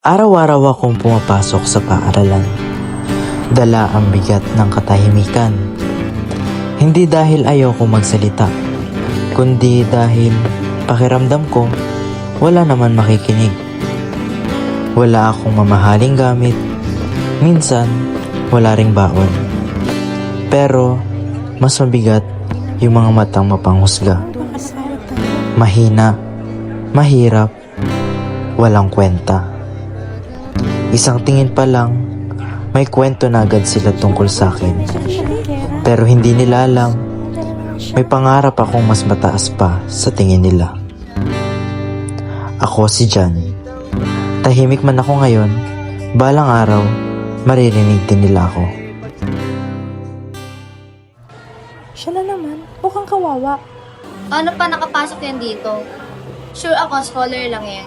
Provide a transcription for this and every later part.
Araw-araw akong pumapasok sa paaralan. Dala ang bigat ng katahimikan. Hindi dahil ayoko magsalita, kundi dahil pakiramdam ko wala naman makikinig. Wala akong mamahaling gamit, minsan wala ring baon. Pero mas mabigat yung mga matang mapanghusga. Mahina, mahirap, walang kwenta. Isang tingin pa lang, may kwento na agad sila tungkol sa akin. Pero hindi nila alam, may pangarap akong mas mataas pa sa tingin nila. Ako si Jan. Tahimik man ako ngayon, balang araw, maririnig din nila ako. Siya na naman, mukhang kawawa. Ano pa nakapasok yan dito? Sure ako, scholar lang yan.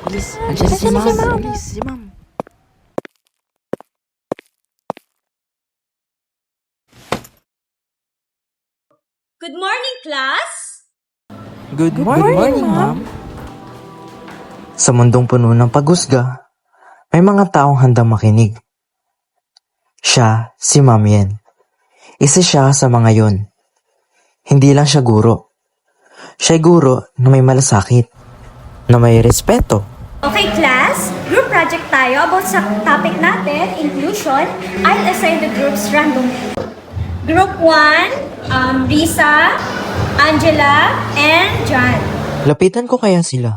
Andiyan si Ma'am. Si Ma'am. Good morning, class! Good morning, Ma'am. Sa mundong puno ng paghusga, may mga taong handang makinig. Siya, si Ma'am Yen. Isa siya sa mga yon. Hindi lang siya guro. Siya'y guro na may malasakit, na may respeto. Okay, class. Group project tayo about sa topic natin, inclusion. I'll assign the groups randomly. Group 1, Risa, Angela, and John. Lapitan ko kaya sila.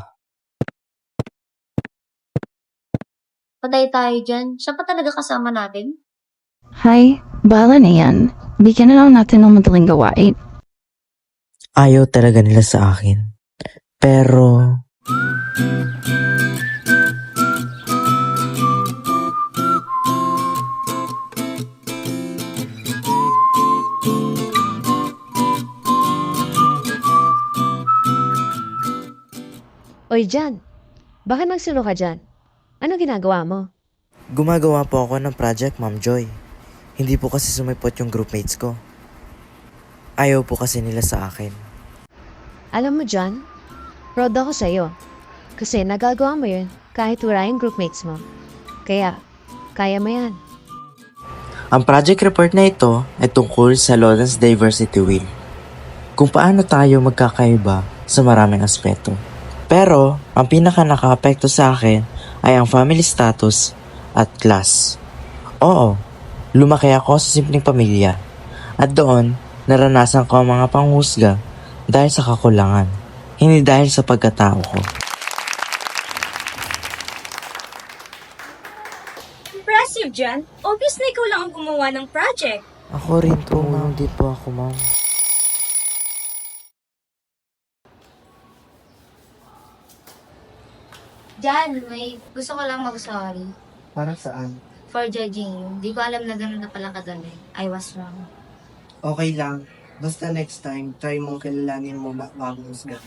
Patay tayo dyan. Siya pa talaga kasama natin? Hay, bahala na yan. Bigyan na lang natin ng madaling gawain. Ayaw talaga nila sa akin. Pero Oy, Jan. Bakit nagsuno ka dyan? Anong ginagawa mo? gumagawa po ako ng project, Ma'am Joy. Hindi po kasi sumipot yung groupmates ko. Ayaw po kasi nila sa akin. Alam mo, Jan, proud ako sa'yo. Kasi nagagawa mo yun kahit wala yung groupmates mo. Kaya, kaya mo yan. Ang project report na ito ay tungkol sa Lawrence Diversity Wheel. Kung paano tayo magkakaiba sa maraming aspeto. Pero, ang pinaka nakaapekto sa akin ay ang family status at class. Oo, lumaki ako sa simpleng pamilya. At doon, naranasan ko ang mga panghusga dahil sa kakulangan, hindi dahil sa pagkatao ko. Impressive, John. Obviously, ikaw lang ang gumawa ng project. Ako rin po, ma'am. Di po ako, ma'am. Jan, may gusto ko lang mag-sorry Para saan? for judging you. Di ko alam na ganun na pala kadali. I was wrong. Okay lang. Basta next time, try mong kilalanin mo bago husgahan.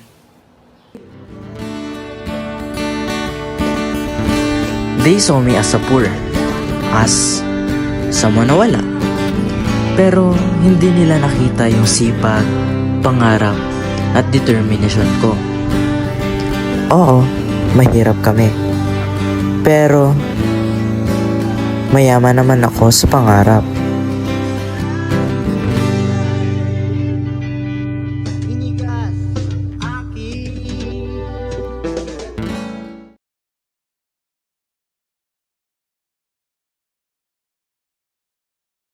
They saw me as a poor, as someone na wala. Pero hindi nila nakita yung sipag, pangarap, at determination ko. Oo, mahirap kami. Pero mayaman naman ako sa pangarap.